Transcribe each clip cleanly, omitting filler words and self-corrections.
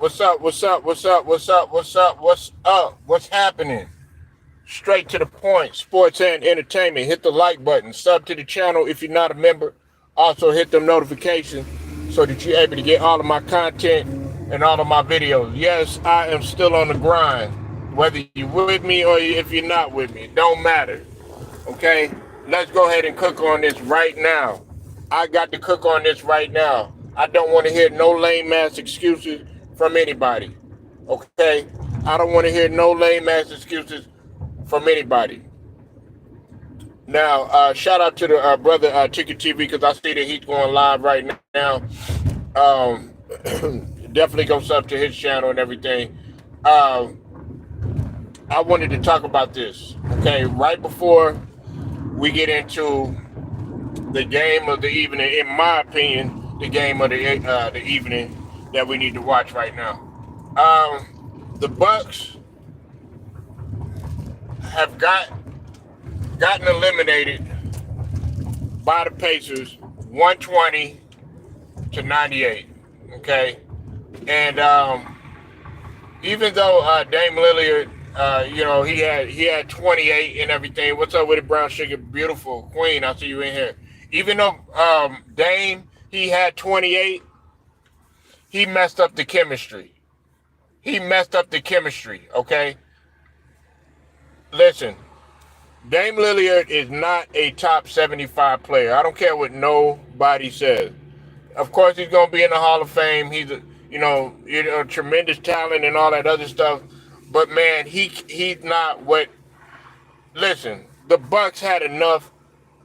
What's up? What's up? What's up? What's up? What's up? What's up? What's happening? Straight to the point. Sports and entertainment. Hit the like button. Sub to the channel if you're not a member. Also hit the notifications so that you're able to get all of my content and all of my videos. Yes, I am still on the grind. Whether you're with me or if you're not with me, it don't matter. Okay? Let's go ahead and cook on this right now. I got to cook on this right now. I don't want to hear no lame ass excuses from anybody. Okay? I don't want to hear no lame ass excuses from anybody. Now, shout out to the brother Ticket TV because I see that he's going live right now. Um, definitely go sub to his channel and everything. I wanted to talk about this. Okay, right before we get into the game of the evening, in my opinion, the game of the evening that we need to watch right now. The Bucks have gotten eliminated by the Pacers, 120-98. Okay, and even though Dame Lillard, he had 28 and everything. What's up with it, Brown Sugar? Beautiful queen, I see you in here. Even though Dame he had 28, he messed up the chemistry. Okay, listen. Dame Lillard is not a top 75 player. I don't care what nobody says. Of course, he's going to be in the Hall of Fame. He's a tremendous talent and all that other stuff. But man, he's not what. Listen, the Bucks had enough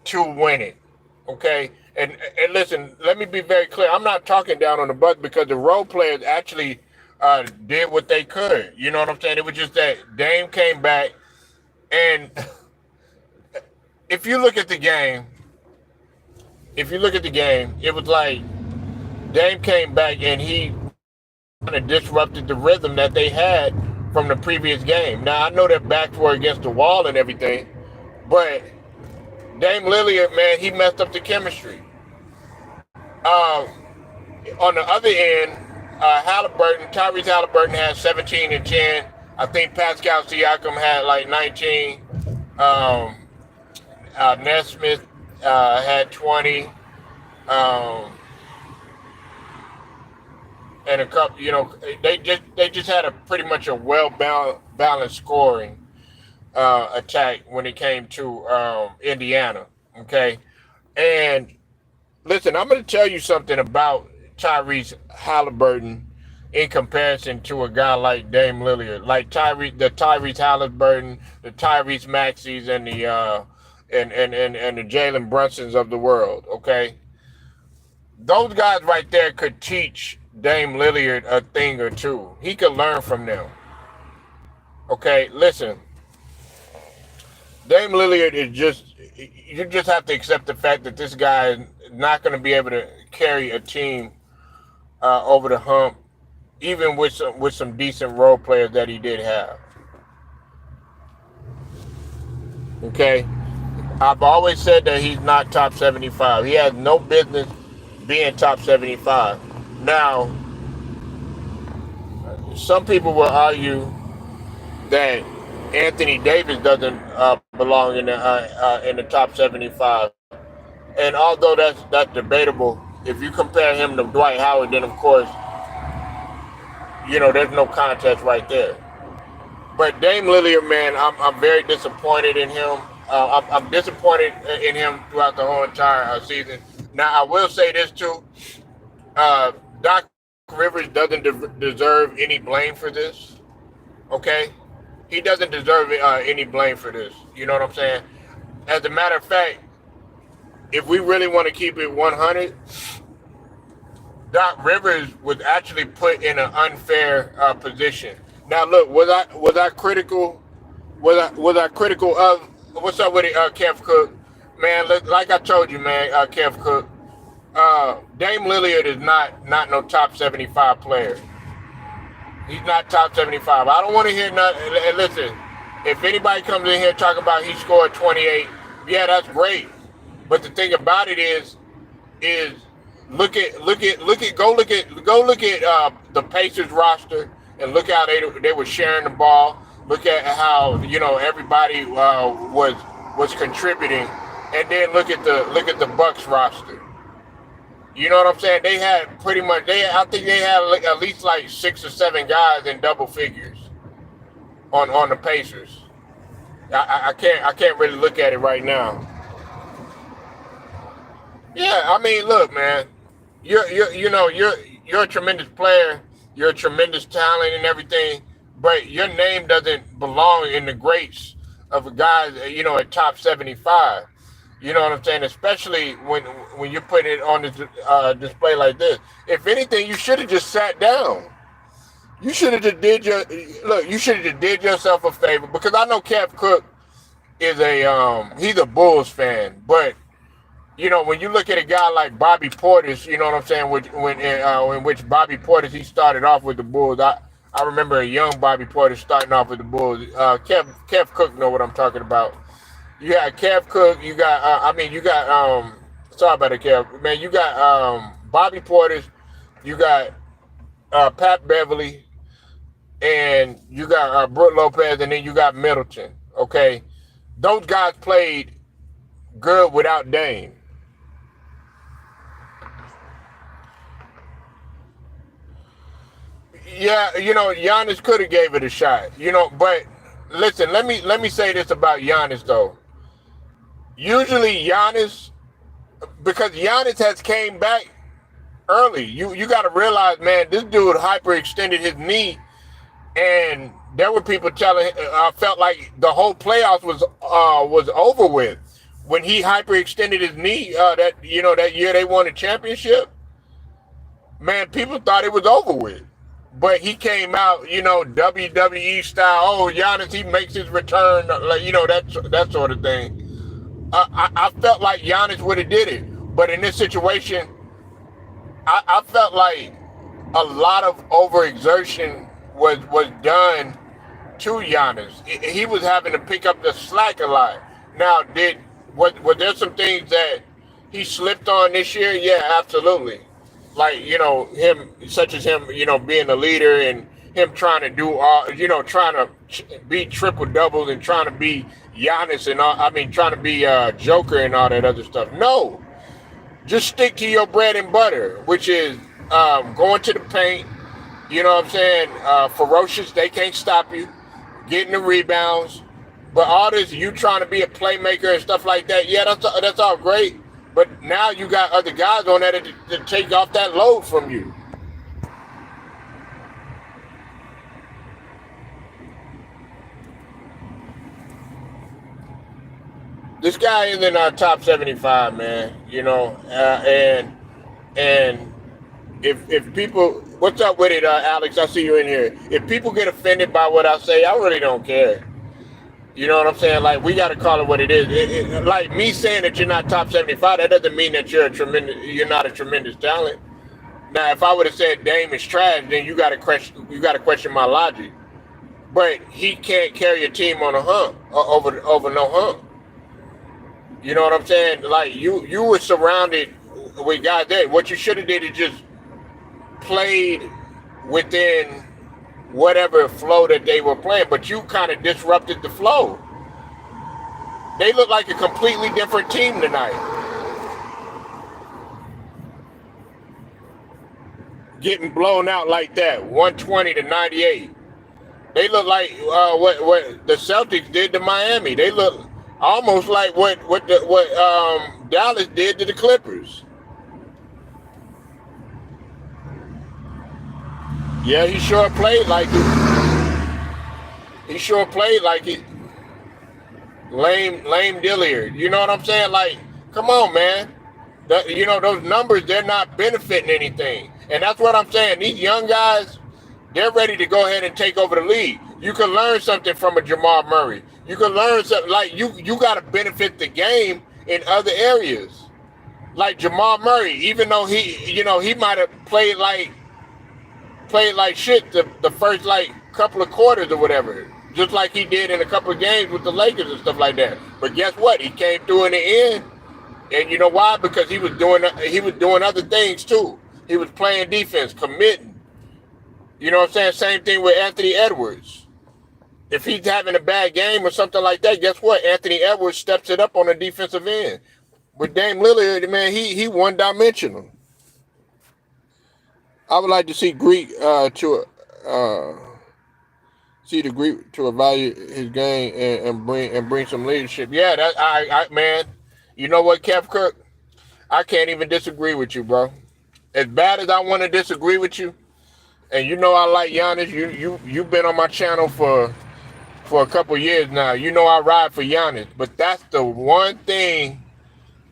to win it. Okay, and listen, let me be very clear. I'm not talking down on the Bucks because the role players actually did what they could. You know what I'm saying? It was just that Dame came back and. If you look at the game, it was like Dame came back and he kind of disrupted the rhythm that they had from the previous game. Now, I know their backs were against the wall and everything, but Dame Lillard, man, he messed up the chemistry. On the other end, Tyrese Halliburton had 17 and 10. I think Pascal Siakam had like 19. Nesmith had 20, and a couple. They just had a pretty much a well balanced scoring attack when it came to Indiana. Okay, and listen, I'm going to tell you something about Tyrese Halliburton in comparison to a guy like Dame Lillard, like Tyrese Halliburton, the Tyrese Maxeys, and the and the Jalen Brunsons of the world, okay? Those guys right there could teach Dame Lillard a thing or two. He could learn from them. Okay, listen. Dame Lillard is you just have to accept the fact that this guy is not going to be able to carry a team over the hump, even with some decent role players that he did have. Okay? I've always said that he's not top 75. He has no business being top 75. Now, some people will argue that Anthony Davis doesn't belong in the top 75. And although that's debatable, if you compare him to Dwight Howard, then of course, there's no contest right there. But Dame Lillard, man, I'm very disappointed in him. I'm disappointed in him throughout the whole entire season. Now, I will say this too. Doc Rivers doesn't deserve any blame for this. Okay? He doesn't deserve any blame for this. You know what I'm saying? As a matter of fact, if we really want to keep it 100, Doc Rivers was actually put in an unfair position. Now, look, was I critical? Was I critical of? What's up with it, Kev Cook? Man, like I told you, man, Kev Cook, Dame Lillard is not no top 75 player. He's not top 75. I don't want to hear nothing. And listen, if anybody comes in here talking about he scored 28, yeah, that's great. But the thing about it is Go look at the Pacers roster and look how they were sharing the ball. Look at how everybody was contributing, and then look at the Bucks roster. You know what I'm saying? They had pretty much I think they had at least like 6 or 7 guys in double figures on the Pacers. I can't really look at it right now. Yeah, I mean, look, man, you're a tremendous player. You're a tremendous talent and everything, but your name doesn't belong in the greats of a guy, at top 75. You know what I'm saying? Especially when you put it on this display like this. If anything, you should have just sat down. You should have just did your look. You should have just did yourself a favor, because I know Kev Cook is he's a Bulls fan, but when you look at a guy like Bobby Portis, you know what I'm saying, in which Bobby Portis, he started off with the Bulls. I remember a young Bobby Portis starting off with the Bulls. Kev Cook know what I'm talking about. You got Kev Cook. You got sorry about it, Kev. Man, you got Bobby Portis. You got Pat Beverly, and you got Brook Lopez, and then you got Middleton. Okay, those guys played good without Dame. Yeah, Giannis could have gave it a shot. But listen, let me say this about Giannis though. Usually Giannis, because Giannis has came back early. You got to realize, man, this dude hyperextended his knee, and there were people telling. I felt like the whole playoffs was over with when he hyperextended his knee. That year they won the championship. Man, people thought it was over with. But he came out, WWE style. Oh, Giannis, he makes his return, that sort of thing. I felt like Giannis would have did it, but in this situation, I felt like a lot of overexertion was done to Giannis. He was having to pick up the slack a lot. Now, was there some things that he slipped on this year? Yeah, absolutely. Like, him, such as him, being a leader, and him trying to do all, trying to be triple doubles and trying to be Giannis and all, trying to be Joker and all that other stuff. No, just stick to your bread and butter, which is going to the paint, you know what I'm saying? Ferocious, they can't stop you, getting the rebounds. But all this, you trying to be a playmaker and stuff like that, yeah, that's all great. But now you got other guys on there to take off that load from you. This guy is in our top 75, man. And if people, what's up with it, Alex? I see you in here. If people get offended by what I say, I really don't care. You know what I'm saying? Like, we got to call it what it is. Like me saying that you're not top 75, that doesn't mean that you're not a tremendous talent. Now, if I would have said Dame is trash, then you got to question my logic. But he can't carry a team on a hump over no hump. You know what I'm saying? Like, you were surrounded with guys there. What you should have did is just played within whatever flow that they were playing, but you kind of disrupted the flow. They look like a completely different team tonight. Getting blown out like that, 120-98. They look like what the Celtics did to Miami. They look almost like what Dallas did to the Clippers. Yeah, he sure played like it. He sure played like it. Lame Dilliard. You know what I'm saying? Like, come on, man. Those numbers, they're not benefiting anything. And that's what I'm saying. These young guys, they're ready to go ahead and take over the league. You can learn something from a Jamal Murray. You can learn something. Like, you got to benefit the game in other areas. Like Jamal Murray, even though he might have played like shit the first couple of quarters or whatever, just like he did in a couple of games with the Lakers and stuff like that. But guess what? He came through in the end And you know why? Because he was doing other things too. He was playing defense, committing. You know what I'm saying? Same thing with Anthony Edwards. If he's having a bad game or something like that, guess what? Anthony Edwards steps it up on the defensive end. With Dame Lillard, man, he one dimensional. I would like to see Greek see the Greek to evaluate his game and bring some leadership. Yeah, that I man, you know what, Kev Cook? I can't even disagree with you, bro. As bad as I want to disagree with you, and you know I like Giannis. You've been on my channel for a couple years now. You know I ride for Giannis, but that's the one thing.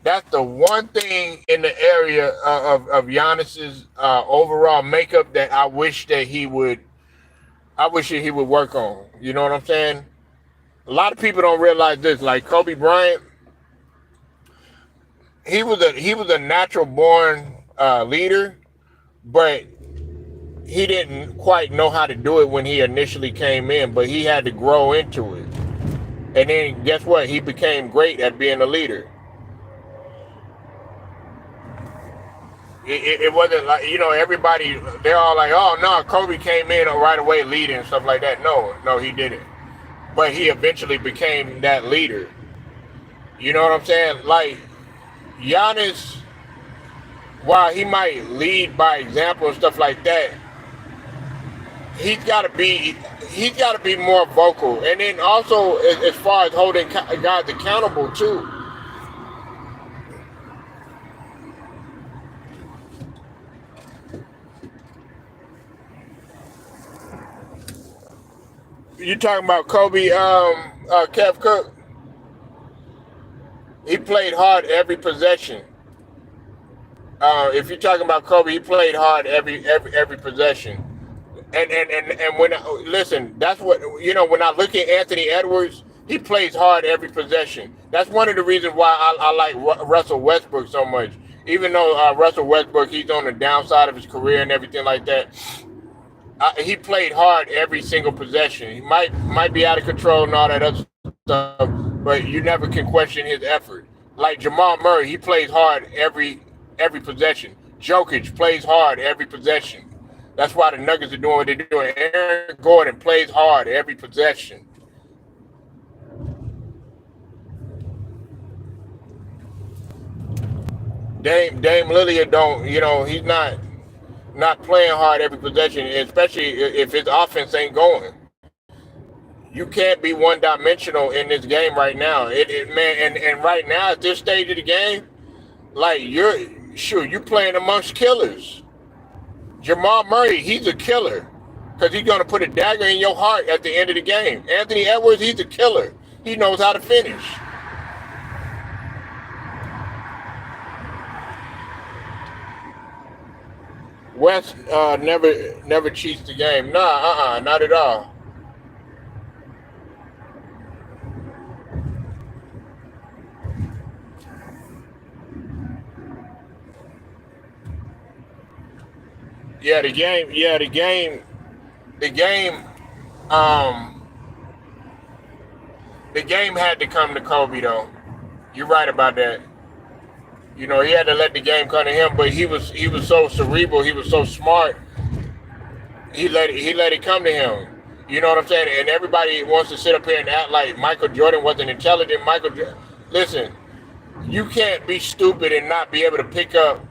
That's the one thing in the area of Giannis's overall makeup that I wish that he would. I wish that he would work on. You know what I'm saying? A lot of people don't realize this. Like Kobe Bryant, he was a natural born leader, but he didn't quite know how to do it when he initially came in. But he had to grow into it, and then guess what? He became great at being a leader. It wasn't like, everybody, they're all like, oh no, Kobe came in right away leading and stuff like that. No, he didn't. But he eventually became that leader. You know what I'm saying? Like Giannis, while he might lead by example and stuff like that, he's got to be more vocal. And then also as far as holding guys accountable too. You talking about Kobe, Kev Cook? He played hard every possession. If you're talking about Kobe, he played hard every possession. And when listen, that's what when I look at Anthony Edwards, he plays hard every possession. That's one of the reasons why I like Russell Westbrook so much. Even though Russell Westbrook, he's on the downside of his career and everything like that. He played hard every single possession. He might be out of control and all that other stuff, but you never can question his effort. Like Jamal Murray, he plays hard every possession. Jokic plays hard every possession. That's why the Nuggets are doing what they're doing. Aaron Gordon plays hard every possession. Dame Lillard don't, he's not playing hard every possession, especially if his offense ain't going. You can't be one dimensional in this game right now. Man, and right now at this stage of the game, like you're playing amongst killers. Jamal Murray, he's a killer because he's gonna put a dagger in your heart at the end of the game. Anthony Edwards, he's a killer. He knows how to finish. West never cheats the game. Nah, not at all. Yeah, the game. Yeah, the game. Um, the game had to come to Kobe though. You're right about that. He had to let the game come to him, but he was so cerebral. He was so smart. He let it come to him. You know what I'm saying? And everybody wants to sit up here and act like Michael Jordan wasn't intelligent. Listen, you can't be stupid and not be able to pick up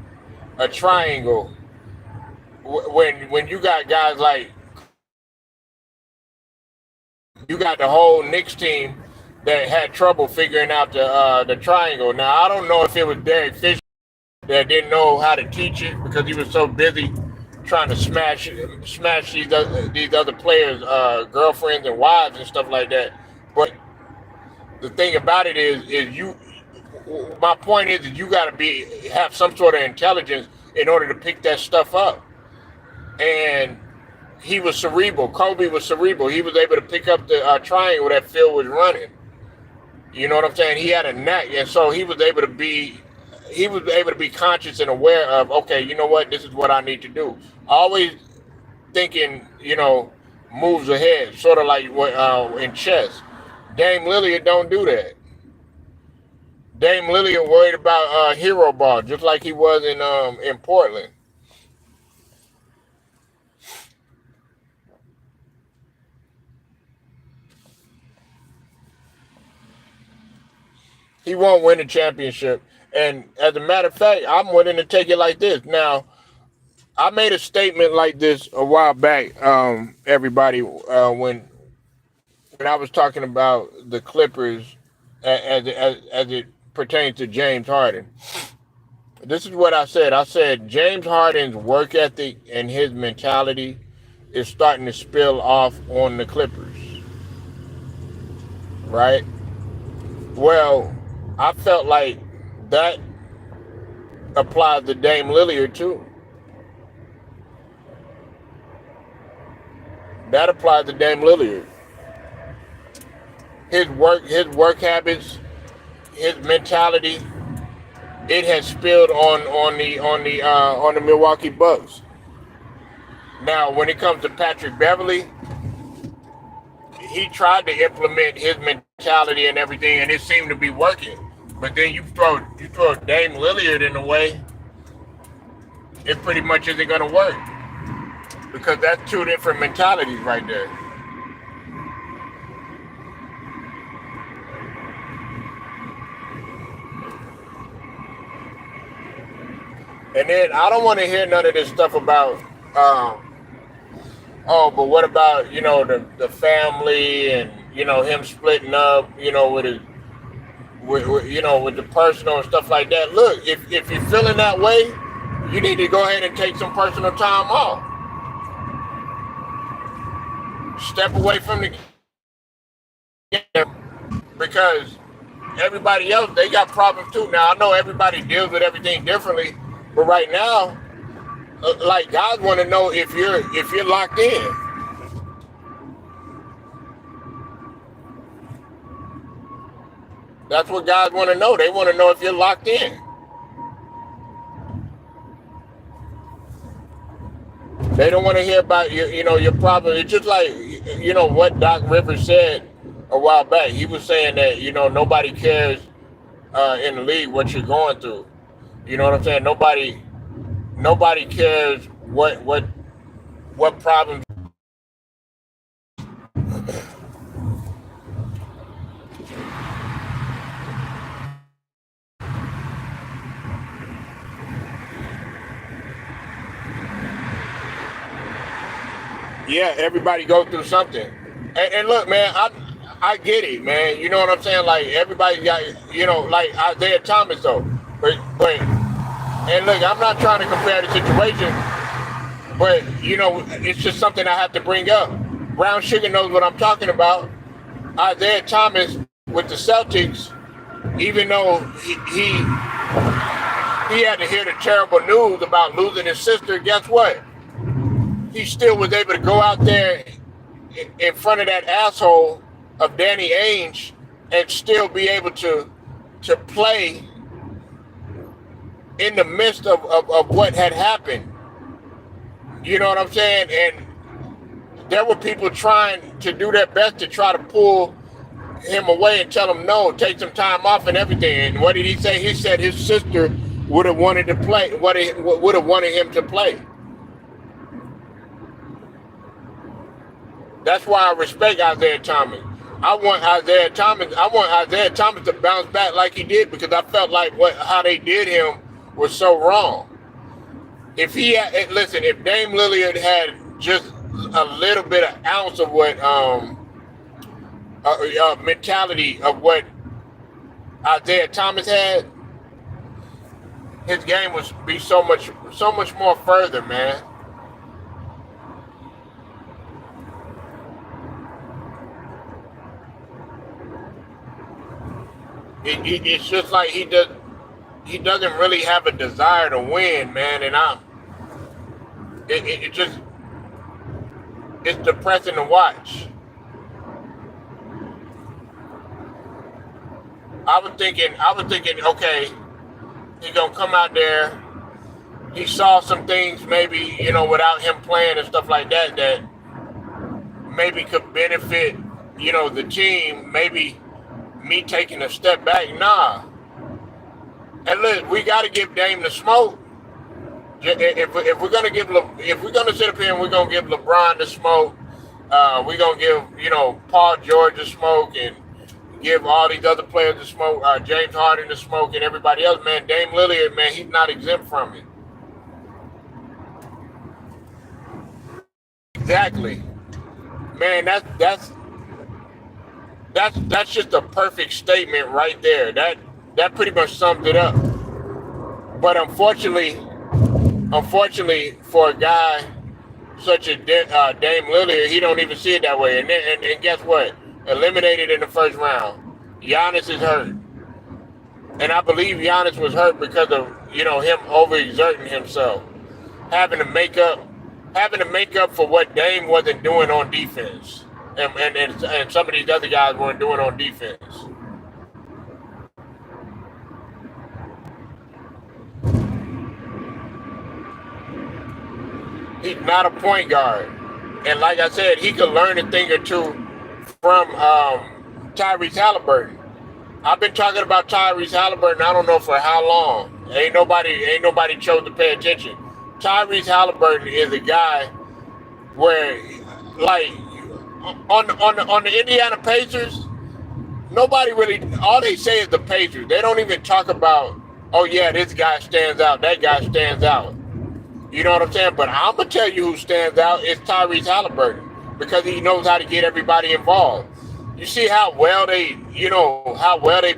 a triangle when you got guys like you got the whole Knicks team that had trouble figuring out the triangle. Now I don't know if it was Derek Fisher that didn't know how to teach it because he was so busy trying to smash these other players' girlfriends and wives and stuff like that. But the thing about it is you. My point is that you got to have some sort of intelligence in order to pick that stuff up. And he was cerebral. Kobe was cerebral. He was able to pick up the triangle that Phil was running. You know what I'm saying? He had a knack, and so he was able to be conscious and aware of, okay, you know what, this is what I need to do. Always thinking, moves ahead, sort of like what in chess. Dame Lillard don't do that. Dame Lillard worried about hero ball, just like he was in Portland. He won't win the championship. And as a matter of fact, I'm willing to take it like this. Now, I made a statement like this a while back, everybody, when I was talking about the Clippers as it pertains to James Harden. This is what I said. I said James Harden's work ethic and his mentality is starting to spill off on the Clippers, right? Well, I felt like that applies to Dame Lillard too. That applies to Dame Lillard. His work habits, his mentality, it has spilled on the Milwaukee Bucks. Now, when it comes to Patrick Beverley, he tried to implement his mentality and everything, and it seemed to be working. But then you throw Dame Lillard in the way, it pretty much isn't going to work, because that's two different mentalities right there. And then I don't want to hear none of this stuff about, oh, but what about, the family and, him splitting up, with his, with the personal and stuff like that. Look, if you're feeling that way, you need to go ahead and take some personal time off. Step away from the game, because everybody else, they got problems too. Now, I know everybody deals with everything differently, but right now, like, guys want to know if you're locked in. That's what guys want to know. They want to know if you're locked in. They don't want to hear about your problem. It's just like, what Doc Rivers said a while back. He was saying that, nobody cares in the league what you're going through. You know what I'm saying? Nobody cares what problems. Yeah, everybody go through something. And look, man, I get it, man. You know what I'm saying? Like, everybody got, like Isaiah Thomas though. But and look, I'm not trying to compare the situation, but it's just something I have to bring up. Brown Sugar knows what I'm talking about. Isaiah Thomas with the Celtics, even though he had to hear the terrible news about losing his sister, guess what? He still was able to go out there in front of that asshole of Danny Ainge and still be able to play in the midst of what had happened. You know what I'm saying? And there were people trying to do their best to try to pull him away and tell him no, take some time off and everything. And what did he say? He said his sister would have wanted to play, would have wanted him to play. That's why I respect Isaiah Thomas. I want Isaiah Thomas to bounce back like he did, because I felt like how they did him was so wrong. If Dame Lillard had just a little bit of ounce of what mentality of what Isaiah Thomas had, his game would be so much more further, man. It's just like he doesn't really have a desire to win, man, and it's depressing to watch. I was thinking, okay, he's gonna come out there. He saw some things maybe, without him playing and stuff like that, that maybe could benefit, the team. Maybe me taking a step back. Nah, And look, we got to give Dame the smoke. If we're gonna if we're gonna sit up here and we're gonna give LeBron the smoke, we're gonna give Paul George the smoke and give all these other players the smoke, James Harden the smoke, and everybody else. Man, Dame Lillard, man, he's not exempt from it. Exactly, man. That's just a perfect statement right there. That pretty much sums it up. But unfortunately, for a guy such as Dame Lillard, he don't even see it that way. And guess what? Eliminated in the first round. Giannis is hurt, and I believe Giannis was hurt because of him overexerting himself, having to make up for what Dame wasn't doing on defense, and some of these other guys weren't doing on defense. He's not a point guard. And like I said, he could learn a thing or two from Tyrese Halliburton. I've been talking about Tyrese Halliburton, I don't know for how long. Ain't nobody chose to pay attention. Tyrese Halliburton is a guy where, like, on the Indiana Pacers, nobody really, all they say is the Pacers. They don't even talk about, oh yeah, this guy stands out, that guy stands out. You know what I'm saying? But I'm going to tell you who stands out is Tyrese Halliburton, because he knows how to get everybody involved. You see how well they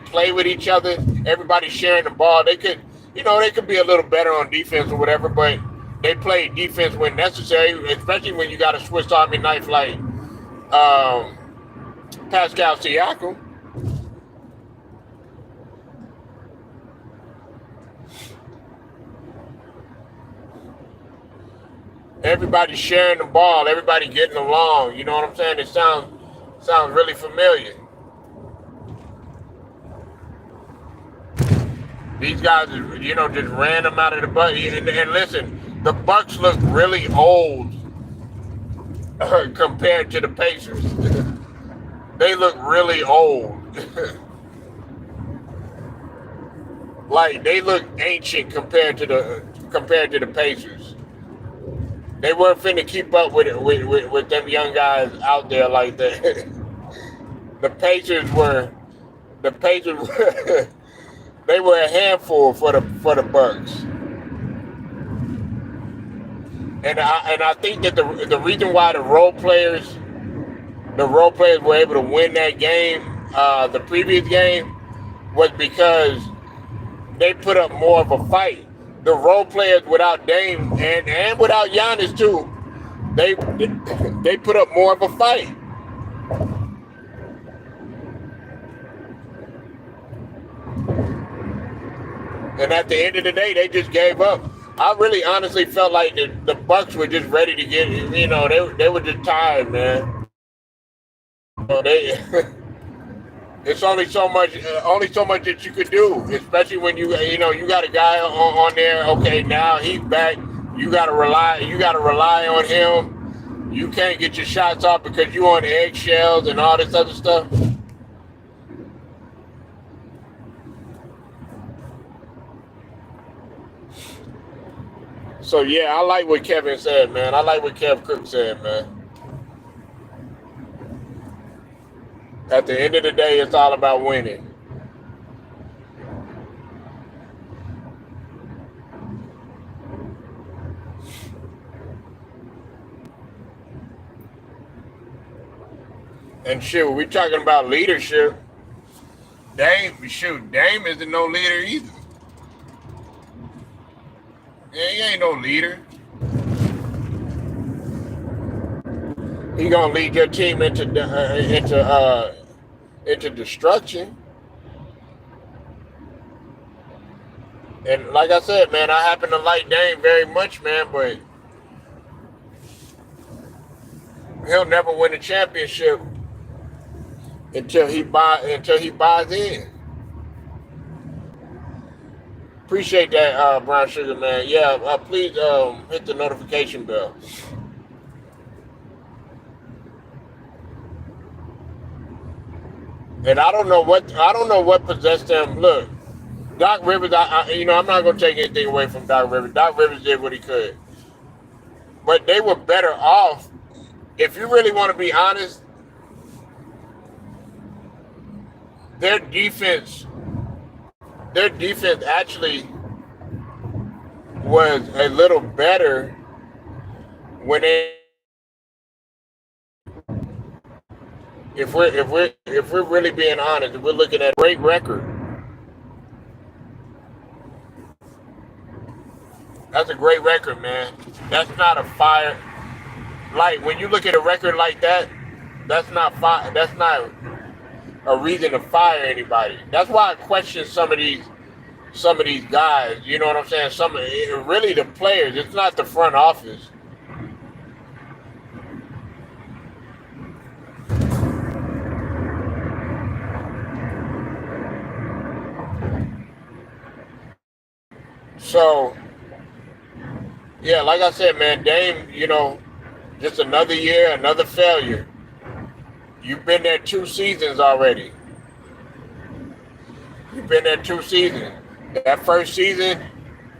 play with each other. Everybody sharing the ball. They could be a little better on defense or whatever, but they play defense when necessary, especially when you got a Swiss Army knife like Pascal Siakam. Everybody sharing the ball, everybody getting along. You know what I'm saying? It sounds really familiar. These guys, just ran them out of the Bucks. And listen, the Bucks look really old compared to the Pacers. They look really old. Like they look ancient compared to the Pacers. They weren't finna keep up with them young guys out there like that. The Pacers were they were a handful for the Bucks. And I think that the reason why the role players were able to win that game, the previous game, was because they put up more of a fight. The role players without Dame and without Giannis too, they put up more of a fight. And at the end of the day, they just gave up. I really honestly felt like the Bucks were just ready to get, they were just tired, man. It's only so much that you could do, especially when you got a guy on there. Okay, now he's back. You gotta rely on him. You can't get your shots off because you on eggshells and all this other stuff. So yeah, I like what Kevin said, man. I like what Kev Cook said, man. At the end of the day, it's all about winning. And shoot, we're talking about leadership. Dame isn't no leader either. Yeah, he ain't no leader. He gonna lead your team into destruction. And like I said, man, I happen to like Dame very much, man, but he'll never win a championship until he buys in. Appreciate that, Brown Sugar, man. Yeah, please hit the notification bell. And I don't know what possessed them. Look, Doc Rivers, I'm not gonna take anything away from Doc Rivers. Doc Rivers did what he could, but they were better off. If you really want to be honest, their defense, their defense actually was a little better when they. If we're really being honest, if we're looking at a great record, that's a great record, man. That's not a fire. Like when you look at a record like that, that's not fire. That's not a reason to fire anybody. That's why I question some of these guys. You know what I'm saying? Really the players. It's not the front office. So yeah, like I said, man, Dame. Just another year, another failure. You've been there 2 seasons already. You've been there 2 seasons. That first season,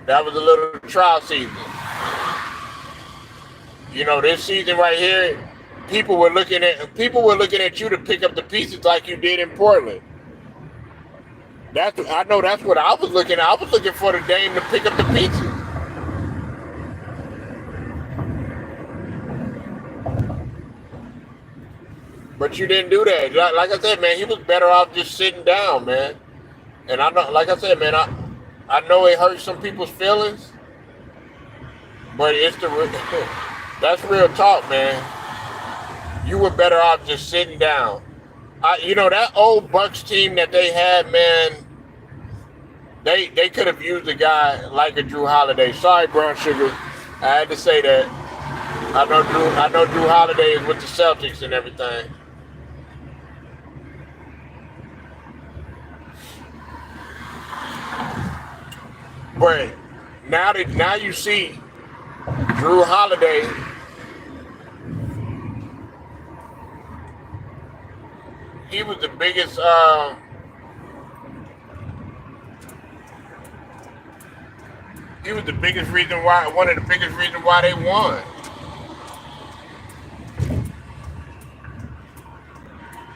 that was a little trial season. This season right here, people were looking at you to pick up the pieces like you did in Portland. I know that's what I was looking at. I was looking for the Dame to pick up the pieces. But you didn't do that. Like I said, man, he was better off just sitting down, man. And I know, like I said, man, I know it hurts some people's feelings, but that's real talk, man. You were better off just sitting down. That old Bucks team that they had, man, they could have used a guy like a Drew Holiday. Sorry, Brown Sugar, I had to say that. I know Drew Holiday is with the Celtics and everything. But now you see Drew Holiday. He was the biggest. He was the biggest reason why. One of the biggest reasons why they won.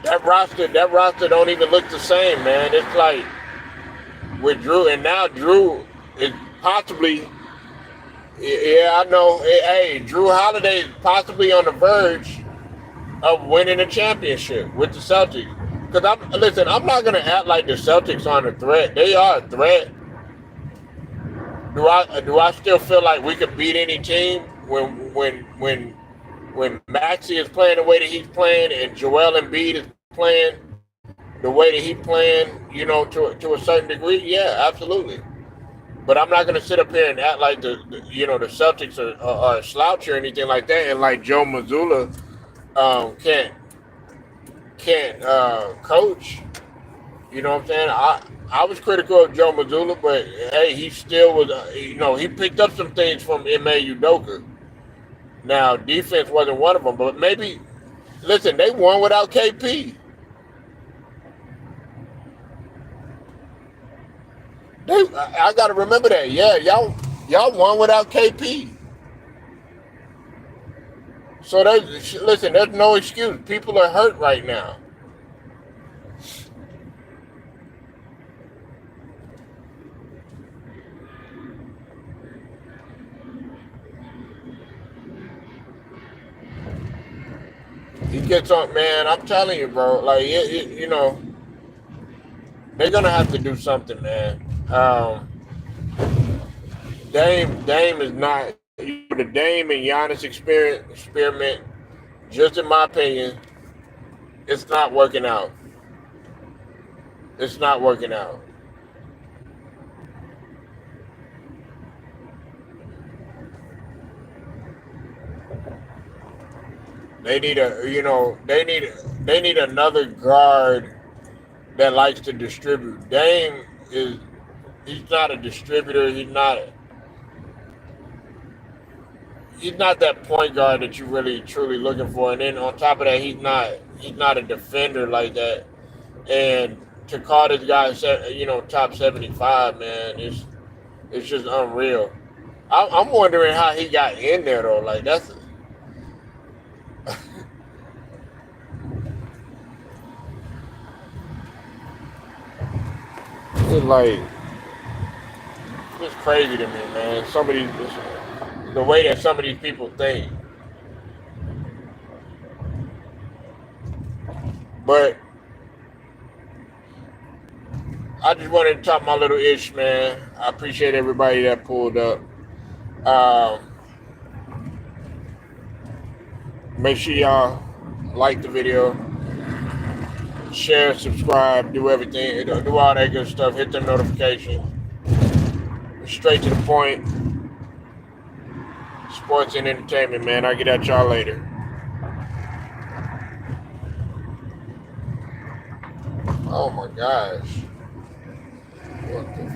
That roster don't even look the same, man. It's like with Drew, and now Drew is possibly. Yeah, I know. Hey, Drew Holiday is possibly on the verge of winning a championship with the Celtics. Because I'm not gonna act like the Celtics aren't a threat. They are a threat. Do I still feel like we could beat any team when Maxey is playing the way that he's playing and Joel Embiid is playing the way that he's playing? To a certain degree, yeah, absolutely. But I'm not gonna sit up here and act like the Celtics are a slouch or anything like that, and like Joe Mazzulla can't coach. You know what I'm saying? I was critical of Joe Mazzulla, but hey, he still was. He picked up some things from Ime Udoka. Now defense wasn't one of them, but maybe listen, they won without KP. I got to remember that. Yeah, y'all won without KP. So there's no excuse. People are hurt right now. He gets on, man. I'm telling you, bro. Like they're gonna have to do something, man. Dame is not the Dame and Giannis experiment. Just in my opinion, it's not working out. It's not working out. They need they need another guard that likes to distribute. Dame he's not a distributor. He's not that point guard that you really truly looking for. And then on top of that, he's not a defender like that. And to call this guy, top 75, man, it's just unreal. I'm wondering how he got in there though. Like that's it's like it's crazy to me, man. The way that some of these people think. But I just wanted to talk my little ish, man. I appreciate everybody that pulled up. Um, Make sure y'all like the video, share, subscribe, do everything, do all that good stuff. Hit them notifications. Straight to the point. Sports and entertainment, man. I'll get at y'all later. Oh my gosh. What the